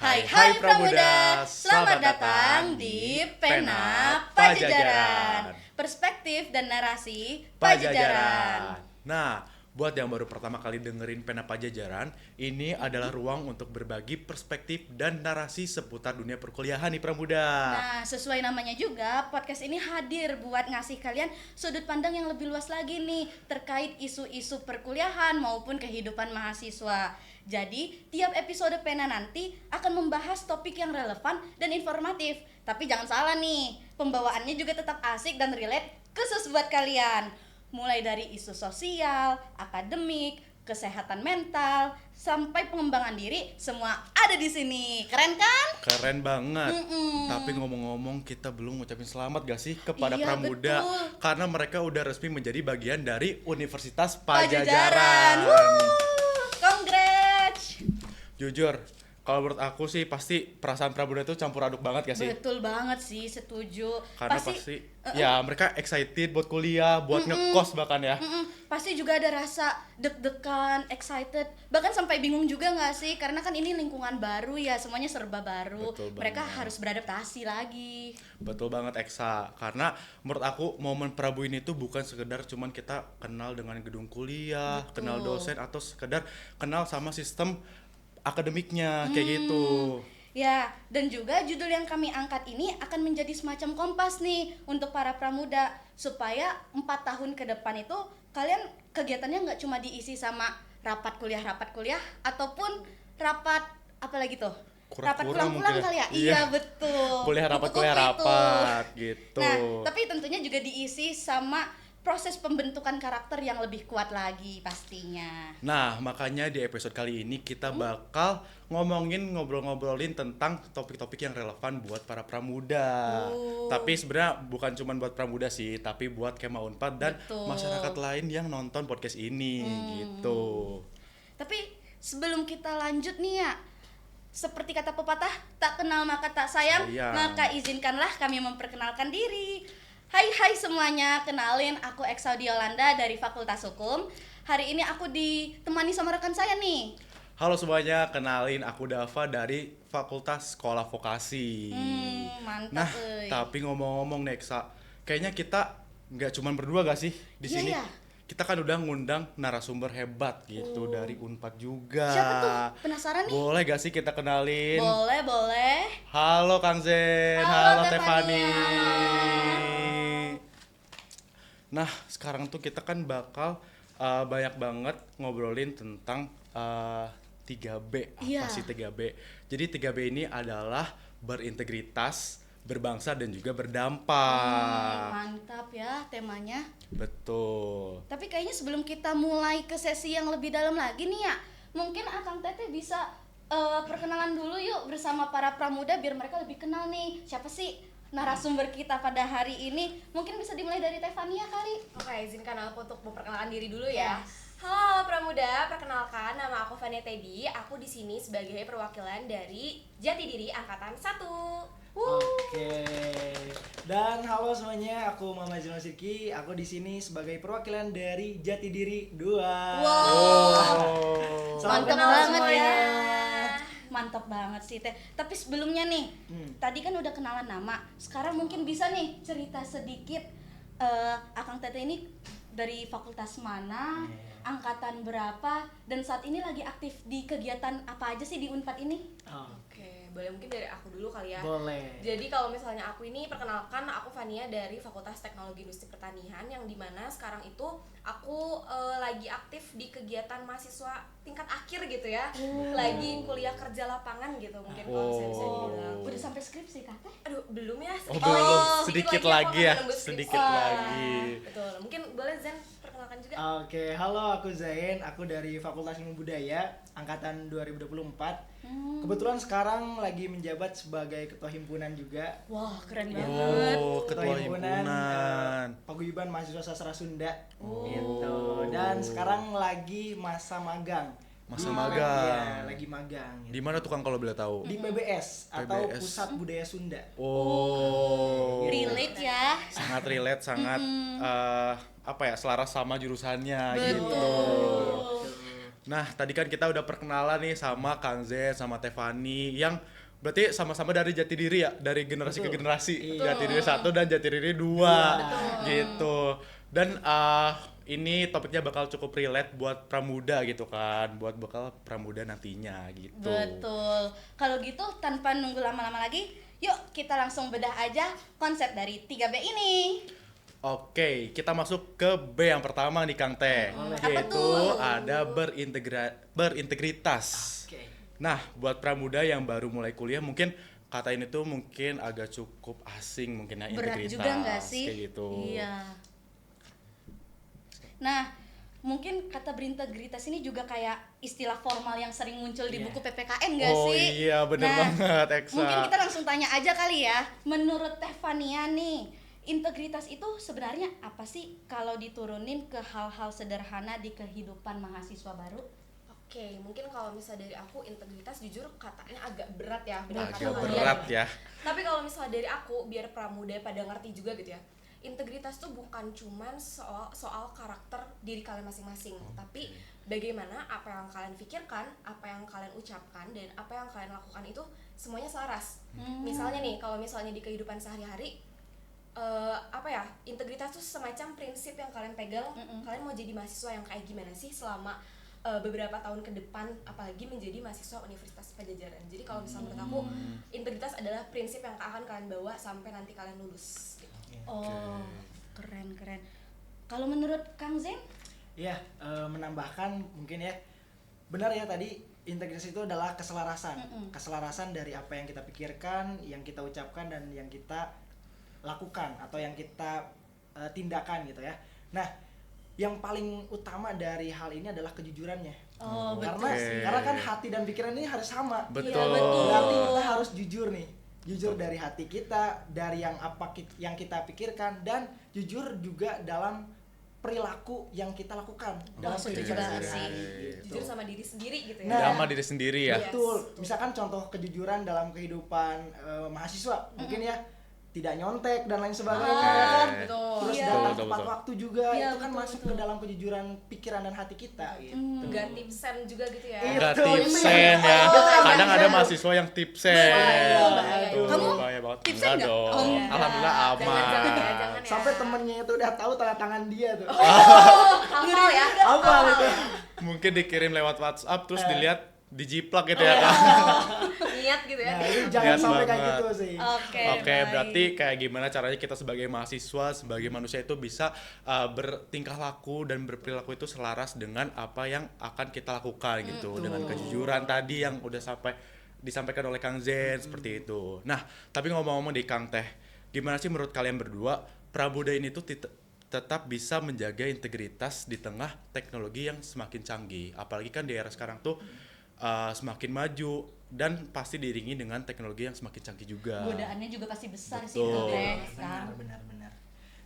Hai Pramuda, selamat datang di Pena Pajajaran. Perspektif dan narasi Pajajaran. Nah, buat yang baru pertama kali dengerin Pena Pajajaran, ini adalah ruang untuk berbagi perspektif dan narasi seputar dunia perkuliahan nih Pramuda. Nah, sesuai namanya juga, podcast ini hadir buat ngasih kalian sudut pandang yang lebih luas lagi nih terkait isu-isu perkuliahan maupun kehidupan mahasiswa. Jadi, tiap episode Pena nanti akan membahas topik yang relevan dan informatif. Tapi jangan salah nih, pembawaannya juga tetap asik dan relate khusus buat kalian. Mulai dari isu sosial, akademik, kesehatan mental, sampai pengembangan diri, semua ada di sini. Keren kan? Keren banget. Tapi ngomong-ngomong, kita belum ngucapin selamat gak sih kepada Iya, Pramuda? betul. Karena mereka udah resmi menjadi bagian dari Universitas Pajajaran. Pajajaran. Congrats. Jujur, kalau menurut aku sih pasti perasaan Pramuda itu campur aduk banget gak sih? Betul banget sih, setuju. Karena pasti ya mereka excited buat kuliah, buat ngekos bahkan ya. Pasti juga ada rasa deg-degan, excited, bahkan sampai bingung juga nggak sih? Karena kan ini lingkungan baru ya, semuanya serba baru. Betul Mereka banget. harus beradaptasi lagi. Betul banget Eksa, karena menurut aku momen Prabu ini tuh bukan sekedar cuman kita kenal dengan gedung kuliah, Betul. kenal dosen atau sekedar kenal sama sistem akademiknya kayak gitu. Ya, dan juga judul yang kami angkat ini akan menjadi semacam kompas nih untuk para pramuda, supaya 4 tahun ke depan itu kalian kegiatannya nggak cuma diisi sama rapat kuliah ataupun rapat apa lagi tuh? Kura-kura Rapat pulang-pulang mungkin ya? kali ya? Iya. Iya, betul. Kuliah rapat, Kupu-kupu kuliah itu. rapat gitu. Nah, tapi tentunya juga diisi sama proses pembentukan karakter yang lebih kuat lagi pastinya. Nah, makanya di episode kali ini kita bakal ngobrolin tentang topik-topik yang relevan buat para pramuda. Tapi sebenarnya bukan cuma buat pramuda sih, tapi buat Kema Unpad dan Betul. masyarakat lain yang nonton podcast ini gitu. Tapi sebelum kita lanjut nih ya, seperti kata pepatah, tak kenal maka tak sayang, Sayang. maka izinkanlah kami memperkenalkan diri. Hai semuanya, kenalin aku Exaudi Yolanda dari Fakultas Hukum. Hari ini aku ditemani sama rekan saya nih. Halo semuanya, kenalin aku Dava dari Fakultas Sekolah Vokasi. Mantap Nah, euy. tapi ngomong-ngomong Neksa, kayaknya kita nggak cuma berdua gak sih di Iya, sini? iya. Kita kan udah ngundang narasumber hebat gitu dari Unpad juga. Siapa tuh? Penasaran nih? Boleh gak sih kita kenalin? Boleh. Halo Kang Zen, Halo, halo Tefania. Tefani. Nah, sekarang tuh kita kan bakal banyak banget ngobrolin tentang 3B. Apa Iya. sih 3B? Jadi 3B ini adalah berintegritas, berbangsa dan juga berdampak. Mantap ya temanya. Betul. Tapi kayaknya sebelum kita mulai ke sesi yang lebih dalam lagi nih ya, mungkin Akang Teteh bisa perkenalan dulu yuk bersama para pramuda biar mereka lebih kenal nih siapa sih narasumber kita pada hari ini. Mungkin bisa dimulai dari Tefania kali. Oke, izinkan aku untuk memperkenalkan diri dulu ya. Halo Pramuda, perkenalkan nama aku Fania Teddy. Aku di sini sebagai perwakilan dari Jati Diri Angkatan 1. Oke. Dan halo semuanya, aku Muhammad Zino Sirki. Aku di sini sebagai perwakilan dari Jati Diri 2. Oh. Salam Mantap kenal banget semuanya. ya. Mantap banget sih Teh. Tapi sebelumnya nih, tadi kan udah kenalan nama. Sekarang mungkin bisa nih cerita sedikit Akang Teteh ini dari fakultas mana, angkatan berapa, dan saat ini lagi aktif di kegiatan apa aja sih di Unpad ini? Oke, boleh mungkin dari aku dulu kali ya. Boleh. Jadi kalau misalnya aku ini perkenalkan, aku Fania dari Fakultas Teknologi Industri Pertanian, yang dimana sekarang itu aku lagi aktif di kegiatan mahasiswa tingkat akhir gitu ya. Lagi kuliah kerja lapangan gitu mungkin kalau saya bisa dibilang. Udah sampai skripsi Kak Teh? Aduh, belum ya. Oh, belum. Sedikit lagi ya, aku akan menunggu skripsi. sedikit lagi. Betul. Mungkin boleh Zen perkenalkan juga. Oke, halo aku Zain, aku dari Fakultas Ilmu Budaya angkatan 2024. Kebetulan sekarang lagi menjabat sebagai ketua himpunan juga. Wah, keren banget. Oh, ketua himpunan. Paguyuban Mahasiswa Sastra Sunda. Gitu. Dan sekarang lagi masa magang. Masa Di- magang. Iya, lagi magang. Di mana tukang kalau boleh tahu? Di PBS atau PBS. Pusat Budaya Sunda. Oh. Relate ya. Sangat relate, sangat apa ya, selaras sama jurusannya Betul. gitu. Nah, tadi kan kita udah perkenalan nih sama Kang Zen, sama Tefani yang berarti sama-sama dari Jatidiri ya, dari generasi ke Betul. generasi. Iya. Jatidiri 1 dan Jatidiri 2 gitu. Dan ini topiknya bakal cukup relate buat pramuda gitu kan, buat bakal pramuda nantinya gitu. Betul. Kalau gitu tanpa nunggu lama-lama lagi, yuk kita langsung bedah aja konsep dari 3B ini. Oke, kita masuk ke B yang pertama nih Kang Teh. Apa Yaitu tuh? ada berintegritas. Oke. Nah, buat pramuda yang baru mulai kuliah mungkin kata ini tuh mungkin agak cukup asing mungkin ya, Berat integritas juga nggak sih? kayak gitu. Iya. Nah, mungkin kata berintegritas ini juga kayak istilah formal yang sering muncul di Iya. buku PPKN nggak Oh sih? iya, bener Nah, banget, Eksa. mungkin kita langsung tanya aja kali ya. Menurut Teh Fania nih, integritas itu sebenarnya apa sih kalau diturunin ke hal-hal sederhana di kehidupan mahasiswa baru? Oke, mungkin kalau misalnya dari aku integritas jujur katanya agak berat ya, Agak kata kalian. berat ya. Tapi kalau misalnya dari aku biar pramuda pada ngerti juga gitu ya. Integritas tuh bukan cuman soal karakter diri kalian masing-masing, tapi bagaimana apa yang kalian pikirkan, apa yang kalian ucapkan dan apa yang kalian lakukan itu semuanya selaras. Misalnya nih, kalau misalnya di kehidupan sehari-hari apa ya, integritas tuh semacam prinsip yang kalian pegang. Kalian mau jadi mahasiswa yang kayak gimana sih selama beberapa tahun ke depan, apalagi menjadi mahasiswa Universitas Pajajaran. Jadi kalau misalnya menurut aku integritas adalah prinsip yang akan kalian bawa sampai nanti kalian lulus gitu. Oh, keren. Kalau menurut Kang Zen? Ya, menambahkan mungkin ya, benar ya tadi integritas itu adalah keselarasan. Keselarasan dari apa yang kita pikirkan, yang kita ucapkan dan yang kita lakukan atau yang kita tindakan gitu ya. Nah, yang paling utama dari hal ini adalah kejujurannya. Oh, betul Karena sih. karena kan hati dan pikiran ini harus sama. Betul. Iya, betul. Berarti kita harus jujur nih. Jujur dari hati kita, dari yang yang kita pikirkan, dan jujur juga dalam perilaku yang kita lakukan dalam setuju kehidupan banget sehari-hari sih. gitu. Jujur sama diri sendiri gitu ya. Nah, Sama diri sendiri ya. Iya. Betul. Misalkan contoh kejujuran dalam kehidupan mahasiswa, mungkin ya tidak nyontek dan lain sebagainya Oke. ya kan. Betul. Terus Iya. datang Betul, tepat betul. waktu juga, Iya, itu kan betul, masuk betul. ke dalam kejujuran pikiran dan hati kita gitu. Gak tipsen juga gitu ya. Iya. Enggak Itu, tipsen itu. ya. Oh, Kadang iya. ada mahasiswa yang tipsen. Bahaya. Aduh, Kamu bahaya banget. tipsen Enggak nggak? dong. Oh, enggak. Alhamdulillah aman. Jangan ya, jangan ya. Sampai temennya itu udah tahu tanda tangan dia tuh. hafal ya. Apa itu? Mungkin dikirim lewat WhatsApp terus dilihat dijiplak gitu Oh, ya iya. kan. Niat gitu ya. Nah, itu jangan Lihat sampai kayak banget. gitu sih. Oke, Oke, baik. berarti kayak gimana caranya kita sebagai mahasiswa, sebagai manusia itu bisa bertingkah laku dan berperilaku itu selaras dengan apa yang akan kita lakukan gitu, dengan kejujuran tadi yang udah disampaikan oleh Kang Zen seperti itu. Nah, tapi ngomong-ngomong di Kang Teh, gimana sih menurut kalian berdua pramuda ini tuh tetap bisa menjaga integritas di tengah teknologi yang semakin canggih, apalagi kan di era sekarang tuh semakin maju dan pasti diiringi dengan teknologi yang semakin canggih juga. Godaannya juga pasti besar sih Betul. Teh. Benar.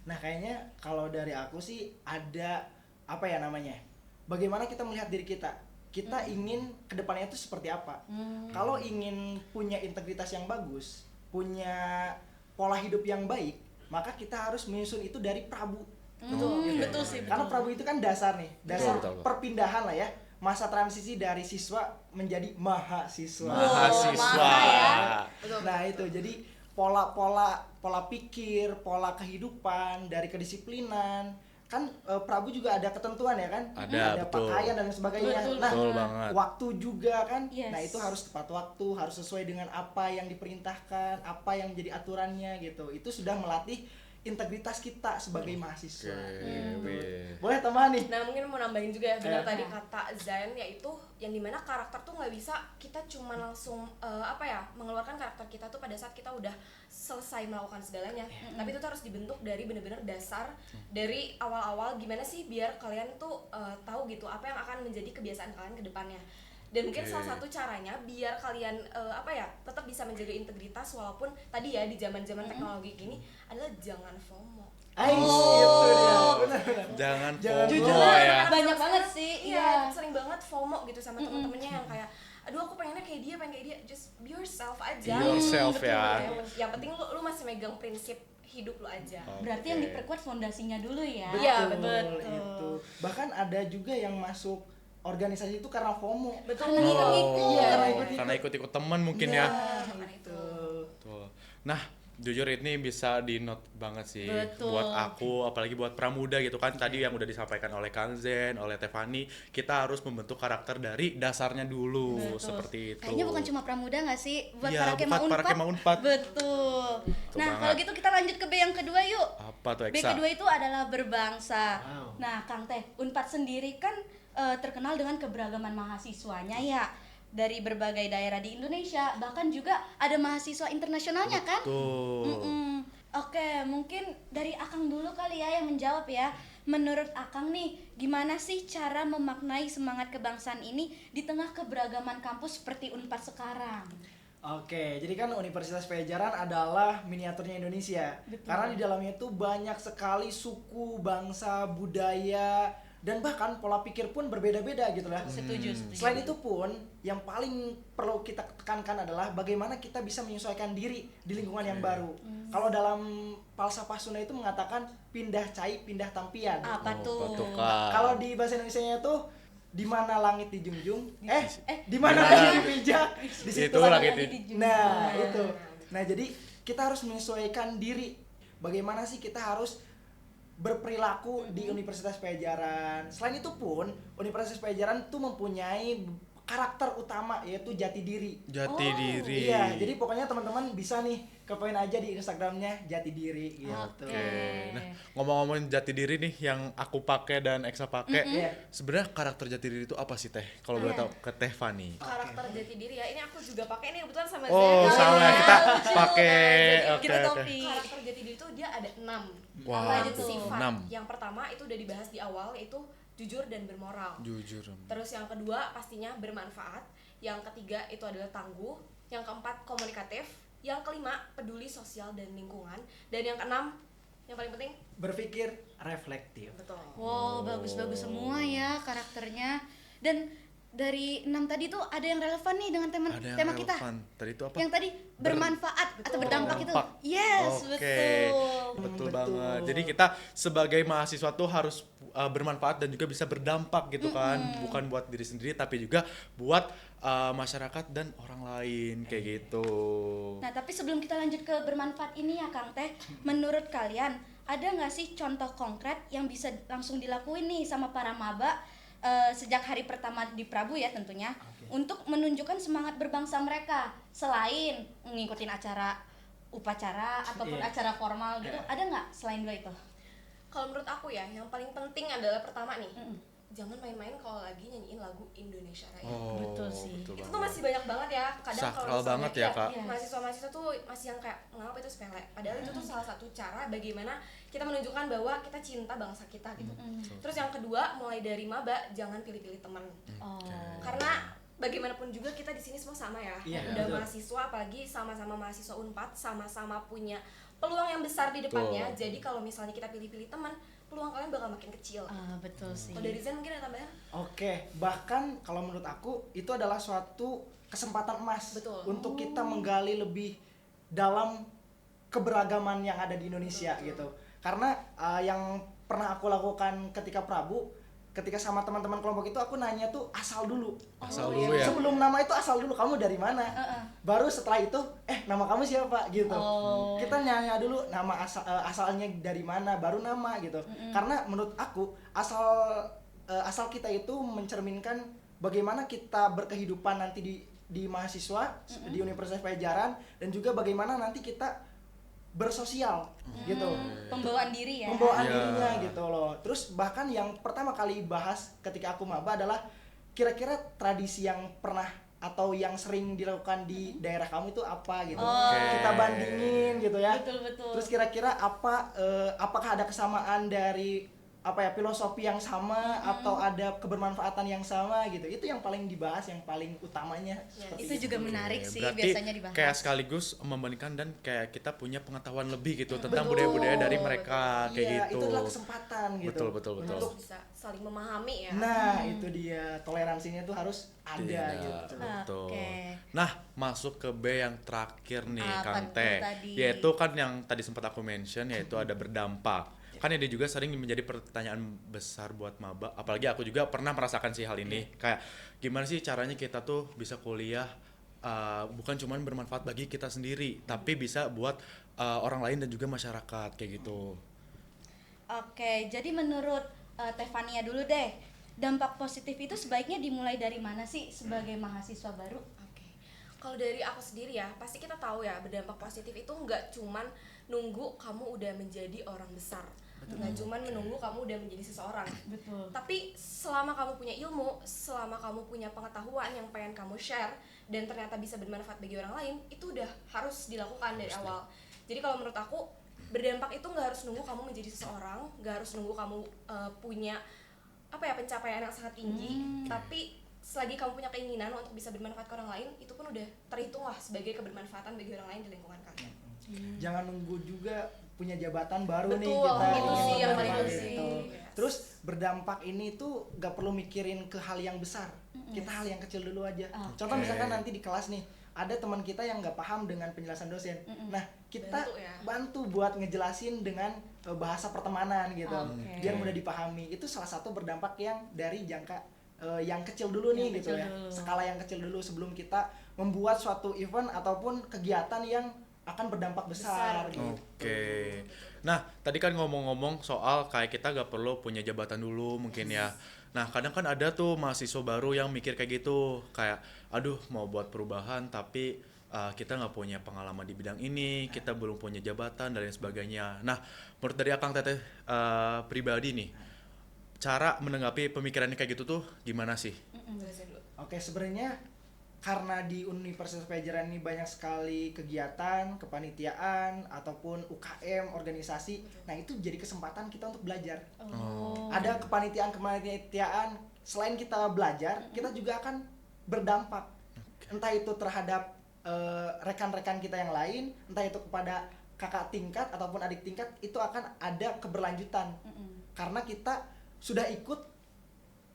Nah, kayaknya kalau dari aku sih ada apa ya namanya? Bagaimana kita melihat diri kita? Kita ingin kedepannya itu seperti apa? Kalau ingin punya integritas yang bagus, punya pola hidup yang baik, maka kita harus menyusun itu dari Prabu. Betul sih, Karena betul. Prabu itu kan dasar nih, dasar Betul. perpindahan lah ya, masa transisi dari siswa menjadi mahasiswa. Mahasiswa. mahal ya. Nah itu jadi pola pikir, pola kehidupan dari kedisiplinan kan Prabu juga ada ketentuan ya kan, Ada, betul. pakaian dan sebagainya. Betul, Nah Betul banget. waktu juga kan, Yes. nah itu harus tepat waktu, harus sesuai dengan apa yang diperintahkan, apa yang menjadi aturannya gitu. Itu sudah melatih integritas kita sebagai mahasiswa. Oke. Boleh tambahan nih? Nah mungkin mau nambahin juga ya, benar Eh. tadi kata Zain, yaitu yang dimana karakter tuh nggak bisa kita cuma langsung mengeluarkan karakter kita tuh pada saat kita udah selesai melakukan segalanya. Tapi itu tuh harus dibentuk dari benar-benar dasar dari awal-awal, gimana sih biar kalian tuh tahu gitu apa yang akan menjadi kebiasaan kalian ke depannya. Dan mungkin Oke. salah satu caranya biar kalian tetap bisa menjaga integritas walaupun tadi ya di zaman-zaman teknologi gini adalah jangan FOMO. Ais, itu dia. Benar. Jangan Jangan FOMO Jujur ya. banyak banget sih. Iya, sering banget FOMO gitu sama temen-temennya yang kayak aduh aku pengennya kayak dia, pengen kayak dia. Just be yourself aja. Be yourself Betul, ya. Yang penting lu masih megang prinsip hidup lu aja. Berarti yang diperkuat fondasinya dulu ya. Iya, Betul, betul. itu. Bahkan ada juga yang masuk organisasi itu karena FOMO. Betul. Karena ikut-ikut. Iya, Karena ikut-ikut teman mungkin ya. Karena itu. Betul. Nah, jujur ini bisa di note banget sih Betul. buat aku, apalagi buat pramuda gitu kan. Tadi yang udah disampaikan oleh Kang Zen, oleh Tefani, kita harus membentuk karakter dari dasarnya dulu. Betul. Seperti itu. Kayaknya bukan cuma pramuda nggak sih? Buat Iya, para kema buat para Unpad. kema Unpad. Betul. Betul Nah, banget. kalau gitu kita lanjut ke B yang kedua yuk. Apa tuh B Eksa? kedua itu adalah berbangsa. Wow. Nah, Kang Teh, Unpad sendiri kan terkenal dengan keberagaman mahasiswanya ya. Dari berbagai daerah di Indonesia, bahkan juga ada mahasiswa internasionalnya kan? Tuh. Mm-mm. Oke, mungkin dari Akang dulu kali ya yang menjawab ya. Menurut Akang nih, gimana sih cara memaknai semangat kebangsaan ini di tengah keberagaman kampus seperti Unpad sekarang? Oke, jadi kan Universitas Pajajaran adalah miniaturnya Indonesia. Betul. Karena di dalamnya itu banyak sekali suku, bangsa, budaya, dan bahkan pola pikir pun berbeda-beda gitu lah. Setuju. Selain itu pun, yang paling perlu kita tekankan adalah bagaimana kita bisa menyesuaikan diri di lingkungan yang baru. Kalau dalam falsafah Sunda itu mengatakan pindah cai, pindah tampian. Apa tuh? Apa tuh, Kak? Kalau di bahasa Indonesianya itu di mana langit dijunjung, di mana Di langit mana- dipijak, di situ Itu langit langit dijunjung. Nah, itu. Nah, jadi kita harus menyesuaikan diri. Bagaimana sih kita harus berperilaku di Universitas Pajajaran. Selain itu pun, Universitas Pajajaran tuh mempunyai karakter utama yaitu jati diri. Jati diri. Iya, jadi pokoknya teman-teman bisa nih kepoin aja di Instagramnya jati diri gitu. Oke. Nah, ngomong-ngomongin jati diri nih yang aku pakai dan Eksa pakai, Iya. sebenarnya karakter jati diri itu apa sih Teh? Kalau boleh Iya. tahu ke Teh Fani. Karakter jati diri ya, ini aku juga pakai nih kebetulan sama Oh, Zen. sama iya. kita Lucu. pakai. Jadi Oke, kita oke. topi. Karakter jati diri itu dia ada 6. Wah, Lanjut tuh. sifat. 6. Yang pertama itu udah dibahas di awal, yaitu jujur dan bermoral. Jujur. Terus yang kedua pastinya bermanfaat. Yang ketiga itu adalah tangguh. Yang keempat komunikatif. Yang kelima peduli sosial dan lingkungan. Dan yang keenam yang paling penting Berpikir reflektif. betul. Wow, bagus-bagus semua ya karakternya. Dan dari 6 tadi tuh ada yang relevan nih dengan Ada yang tema kita. relevan. Tadi itu apa? Yang tadi bermanfaat atau berdampak itu. Berdampak. Yes, Oke. betul. Betul Betul. banget. Jadi kita sebagai mahasiswa tuh harus bermanfaat dan juga bisa berdampak gitu kan. Bukan buat diri sendiri tapi juga buat masyarakat dan orang lain kayak gitu. Nah, tapi sebelum kita lanjut ke bermanfaat ini ya Kang Teh, menurut kalian ada nggak sih contoh konkret yang bisa langsung dilakuin nih sama para maba sejak hari pertama di Prabu ya tentunya, untuk menunjukkan semangat berbangsa mereka selain ngikutin acara upacara ataupun Iya. acara formal gitu, ada nggak selain dua itu? Kalau menurut aku ya, yang paling penting adalah pertama nih, Mm-mm. jangan main-main kalau lagi nyanyiin lagu Indonesia Raya. Oh, Betul sih. betul Itu tuh banget. masih banyak banget ya, kadang Sakral kalau misalnya banget ya, Kak. Iya. mahasiswa-mahasiswa tuh masih yang kayak menganggap itu sepele. Padahal itu tuh salah satu cara bagaimana kita menunjukkan bahwa kita cinta bangsa kita gitu. Terus yang kedua, mulai dari maba jangan pilih-pilih teman. Oh. Karena bagaimanapun juga kita di sini semua sama ya. Iya, Udah betul. mahasiswa, apalagi sama-sama mahasiswa Unpad, sama-sama punya peluang yang besar di depannya. Betul. Jadi kalau misalnya kita pilih-pilih teman, peluang kalian bakal makin kecil. Betul sih. Kalau dari Zen mungkin ada tambahan? Oke, bahkan kalau menurut aku itu adalah suatu kesempatan emas Betul. untuk kita menggali lebih dalam keberagaman yang ada di Indonesia gitu. Karena yang pernah aku lakukan ketika Prabu, ketika sama teman-teman kelompok itu aku nanya tuh asal dulu. Asal dulu ya. Sebelum nama itu asal dulu, kamu dari mana? Baru setelah itu, nama kamu siapa gitu. Oh. Kita nanya dulu nama asalnya dari mana, baru nama gitu. Karena menurut aku asal kita itu mencerminkan bagaimana kita berkehidupan nanti di mahasiswa di Universitas Pajajaran, dan juga bagaimana nanti kita bersosial gitu. Pembawaan diri ya. Pembawaan Iya. dirinya gitu loh. Terus bahkan yang pertama kali bahas ketika aku maba adalah kira-kira tradisi yang pernah atau yang sering dilakukan di daerah kamu itu apa gitu. Oh. Kita bandingin gitu ya. Betul. Terus kira-kira apakah ada kesamaan dari filosofi yang sama atau ada kebermanfaatan yang sama gitu. Itu yang paling dibahas, yang paling utamanya. Seperti Itu juga menarik Oke, sih berarti biasanya dibahas. kayak sekaligus membandingkan dan kayak kita punya pengetahuan lebih gitu tentang Betul. budaya-budaya dari mereka kayak Iya, gitu. itu adalah kesempatan gitu. Betul. Untuk Bisa saling memahami ya. Nah, itu dia, toleransinya tuh harus ada Iya, gitu. betul. Oke. Nah, masuk ke B yang terakhir nih, Apa Kang tuh Teh. tadi? Yaitu kan yang tadi sempat aku mention, yaitu ada berdampak. Kan ini juga sering menjadi pertanyaan besar buat maba, apalagi aku juga pernah merasakan sih hal ini. Kayak gimana sih caranya kita tuh bisa kuliah bukan cuma bermanfaat bagi kita sendiri, tapi bisa buat orang lain dan juga masyarakat kayak gitu. Oke, jadi menurut Tevania dulu deh, dampak positif itu sebaiknya dimulai dari mana sih sebagai mahasiswa baru? Oke. Kalau dari aku sendiri ya, pasti kita tahu ya, berdampak positif itu nggak cuman nunggu kamu udah menjadi orang besar, nggak cuman menunggu kamu udah menjadi seseorang. Betul. Tapi selama kamu punya ilmu, selama kamu punya pengetahuan yang pengen kamu share dan ternyata bisa bermanfaat bagi orang lain, itu udah harus dilakukan dari awal. Jadi kalau menurut aku, berdampak itu nggak harus nunggu kamu menjadi seseorang, nggak harus nunggu kamu punya pencapaian yang sangat tinggi, tapi selagi kamu punya keinginan untuk bisa bermanfaat ke orang lain, itu pun udah terhitung lah sebagai kebermanfaatan bagi orang lain di lingkungan kalian. Jangan nunggu juga punya jabatan baru nih Betul, kita itu ingin sih yang paling bermanfaat penting. gitu. Yes. Terus berdampak ini tuh gak perlu mikirin ke hal yang besar, kita hal yang kecil dulu aja. Contoh misalkan nanti di kelas nih ada teman kita yang nggak paham dengan penjelasan dosen, nah kita bantu buat ngejelasin dengan bahasa pertemanan gitu, biar mudah dipahami. Itu salah satu berdampak yang dari jangka yang kecil dulu nih gitu ya, skala yang kecil dulu sebelum kita membuat suatu event ataupun kegiatan yang akan berdampak besar gitu. Oke. Nah, tadi kan ngomong-ngomong soal kayak kita gak perlu punya jabatan dulu mungkin ya. Nah, kadang kan ada tuh mahasiswa baru yang mikir kayak gitu, kayak aduh mau buat perubahan tapi kita nggak punya pengalaman di bidang ini, kita belum punya jabatan dan lain sebagainya. Nah, menurut dari Akang Teteh pribadi nih, cara menanggapi pemikirannya kayak gitu tuh gimana sih? Oke, sebenarnya karena di Universitas Pajajaran ini banyak sekali kegiatan, kepanitiaan, ataupun UKM, organisasi. Nah, itu jadi kesempatan kita untuk belajar. Ada kepanitiaan, selain kita belajar, kita juga akan berdampak. Entah itu terhadap rekan-rekan kita yang lain, entah itu kepada kakak tingkat ataupun adik tingkat, itu akan ada keberlanjutan. Karena kita sudah ikut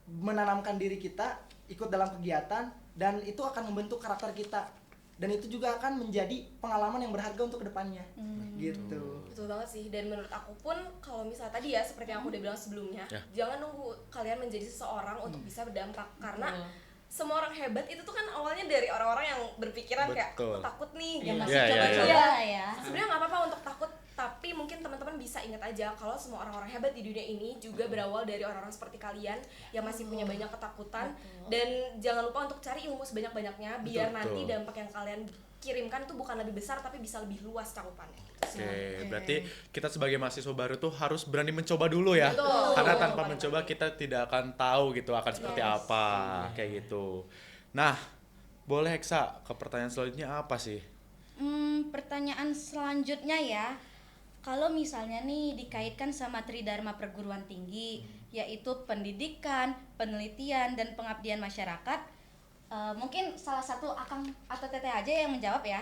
menanamkan diri kita, ikut dalam kegiatan, dan itu akan membentuk karakter kita, dan itu juga akan menjadi pengalaman yang berharga untuk kedepannya. Gitu. Betul banget sih, dan menurut aku pun kalau misalnya tadi ya seperti yang aku udah bilang sebelumnya, jangan nunggu kalian menjadi seseorang untuk bisa berdampak, karena semua orang hebat itu tuh kan awalnya dari orang-orang yang berpikiran kayak aku takut nih, yang masih Iya, coba-coba ya. Sebenarnya nggak apa-apa untuk takut, tapi mungkin teman-teman bisa ingat aja kalau semua orang-orang hebat di dunia ini juga berawal dari orang-orang seperti kalian yang masih punya banyak ketakutan. Dan jangan lupa untuk cari ilmu sebanyak-banyaknya biar nanti dampak yang kalian kirimkan tuh bukan lebih besar tapi bisa lebih luas cakupannya. Oke, berarti kita sebagai mahasiswa baru tuh harus berani mencoba dulu ya. Betul. Karena tanpa mencoba kita tidak akan tahu gitu akan seperti apa kayak gitu. Nah, boleh Heksa ke pertanyaan selanjutnya apa sih? Pertanyaan selanjutnya ya, kalau misalnya nih dikaitkan sama Tridharma perguruan tinggi, yaitu pendidikan, penelitian, dan pengabdian masyarakat, mungkin salah satu Akang atau Teteh aja yang menjawab ya.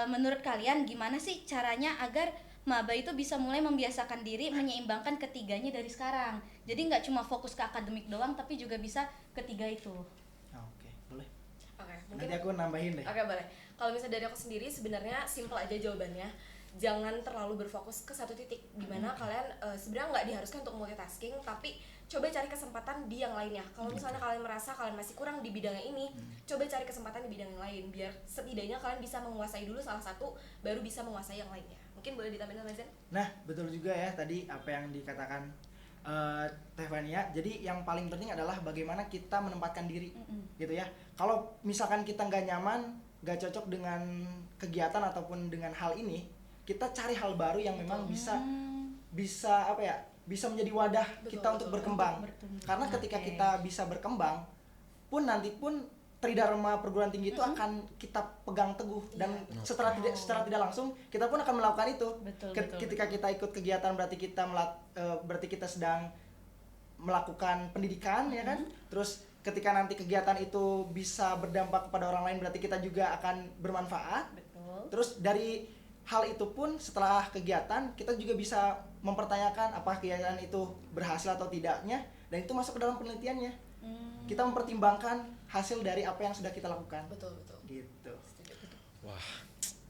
Menurut kalian gimana sih caranya agar maba itu bisa mulai membiasakan diri menyeimbangkan ketiganya dari sekarang? Jadi nggak cuma fokus ke akademik doang, tapi juga bisa ketiga itu. Oke, boleh. Oke, mungkin Nanti aku nambahin deh. Oke, boleh. Kalau misalnya dari aku sendiri sebenarnya simple aja jawabannya. Jangan terlalu berfokus ke satu titik, dimana kalian sebenarnya nggak diharuskan untuk multitasking, tapi coba cari kesempatan di yang lainnya. Kalau misalnya kalian merasa kalian masih kurang di bidangnya ini, coba cari kesempatan di bidang yang lain, biar setidaknya kalian bisa menguasai dulu salah satu, baru bisa menguasai yang lainnya. Mungkin boleh ditambahin sama Zen? Nah, betul juga ya tadi apa yang dikatakan Tevania. Jadi yang paling penting adalah bagaimana kita menempatkan diri, gitu ya. Kalau misalkan kita nggak nyaman, nggak cocok dengan kegiatan ataupun dengan hal ini, kita cari hal baru yang memang bisa bisa menjadi wadah kita untuk berkembang. Karena ketika kita bisa berkembang, pun nanti pun Tridharma perguruan tinggi itu akan kita pegang teguh, dan secara tidak langsung kita pun akan melakukan itu. Ketika kita ikut kegiatan berarti kita sedang melakukan pendidikan, ya kan? Terus ketika nanti kegiatan itu bisa berdampak kepada orang lain, berarti kita juga akan bermanfaat. Terus dari hal itu pun setelah kegiatan kita juga bisa mempertanyakan apakah kegiatan itu berhasil atau tidaknya, dan itu masuk ke dalam penelitiannya. Kita mempertimbangkan hasil dari apa yang sudah kita lakukan. Betul. Gitu. Wah,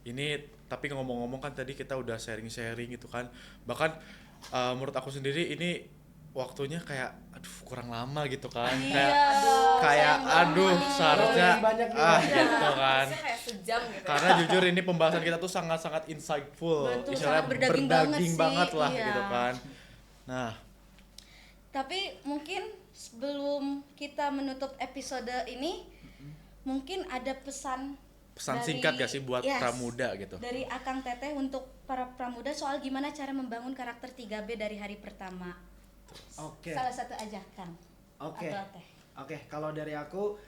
ini tapi ngomong-ngomong kan tadi kita udah sharing-sharing gitu kan. Bahkan menurut aku sendiri ini waktunya kayak aduh kurang lama gitu kan. Iya. Kayak aduh seharusnya banyak nih. gitu kan. Harusnya kayak sejam gitu. Karena jujur ini pembahasan kita tuh sangat-sangat insightful. Betul, Istilahnya sangat berdaging banget sih, banget lah iya. gitu kan. Nah, Tapi mungkin sebelum kita menutup episode ini, mungkin ada pesan singkat gak sih buat Yes, pramuda gitu? dari Akang Teteh untuk para pramuda soal gimana cara membangun karakter 3B dari hari pertama. Oke. Salah satu aja, Kang. Oke. Atau Teh. Oke, kalau dari aku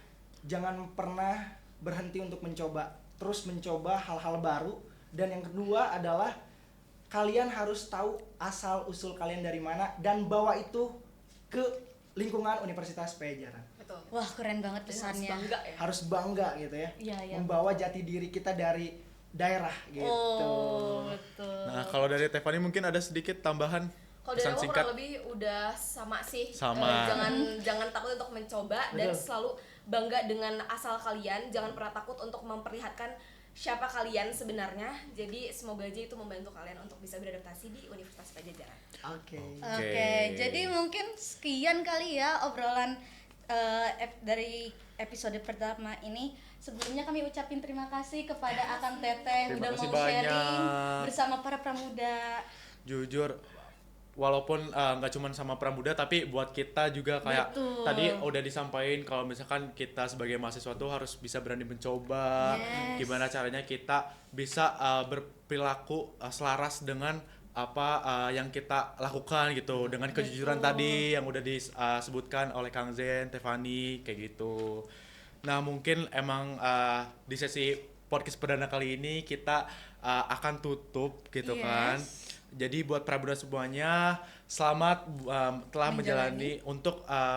jangan pernah berhenti untuk mencoba, terus mencoba hal-hal baru. Dan yang kedua adalah kalian harus tahu asal usul kalian dari mana dan bawa itu ke lingkungan Universitas Pajajaran. Betul. Wah, keren banget Dan harus pesannya. bangga ya. Harus bangga gitu ya. Iya, iya. Membawa jati diri kita dari daerah gitu. Oh, betul. Nah, kalau dari Tefani mungkin ada sedikit tambahan Kalau dari pesan aku singkat. kurang lebih udah sama sih. Sama. Jangan takut untuk mencoba dan Betul. selalu bangga dengan asal kalian. Jangan pernah takut untuk memperlihatkan siapa kalian sebenarnya. Jadi semoga aja itu membantu kalian untuk bisa beradaptasi di Universitas Pajajaran. Oke. Oke, jadi mungkin sekian kali ya obrolan dari episode pertama ini. Sebelumnya kami ucapin terima kasih kepada Akang Teteh Terima udah kasih mau sharing banyak. bersama para pramuda. Jujur walaupun nggak cuman sama pramuda tapi buat kita juga kayak Betul. tadi udah disampaikan kalau misalkan kita sebagai mahasiswa tuh harus bisa berani mencoba. Yes. Gimana caranya kita bisa berperilaku selaras dengan apa yang kita lakukan gitu, dengan kejujuran tadi yang udah disebutkan oleh Kang Zen, Tefani kayak gitu. Nah, mungkin emang di sesi podcast perdana kali ini kita akan tutup gitu Yes. kan. Jadi buat pramuda semuanya, selamat telah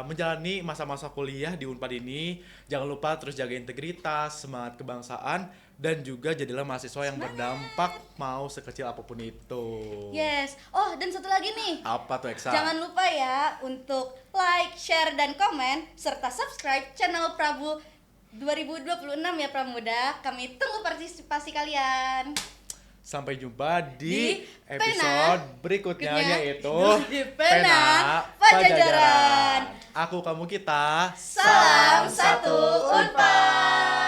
menjalani masa-masa kuliah di Unpad ini. Jangan lupa terus jaga integritas, semangat kebangsaan, dan juga jadilah mahasiswa yang berdampak mau sekecil apapun itu. Yes. Oh, dan satu lagi nih. Apa tuh Eksa? Jangan lupa ya untuk like, share, dan komen serta subscribe channel Prabu 2026 ya Pramuda. Kami tunggu partisipasi kalian. Sampai jumpa di Di episode berikutnya yaitu di Pena Pajajaran. Aku, kamu, kita. Salam satu Unpad.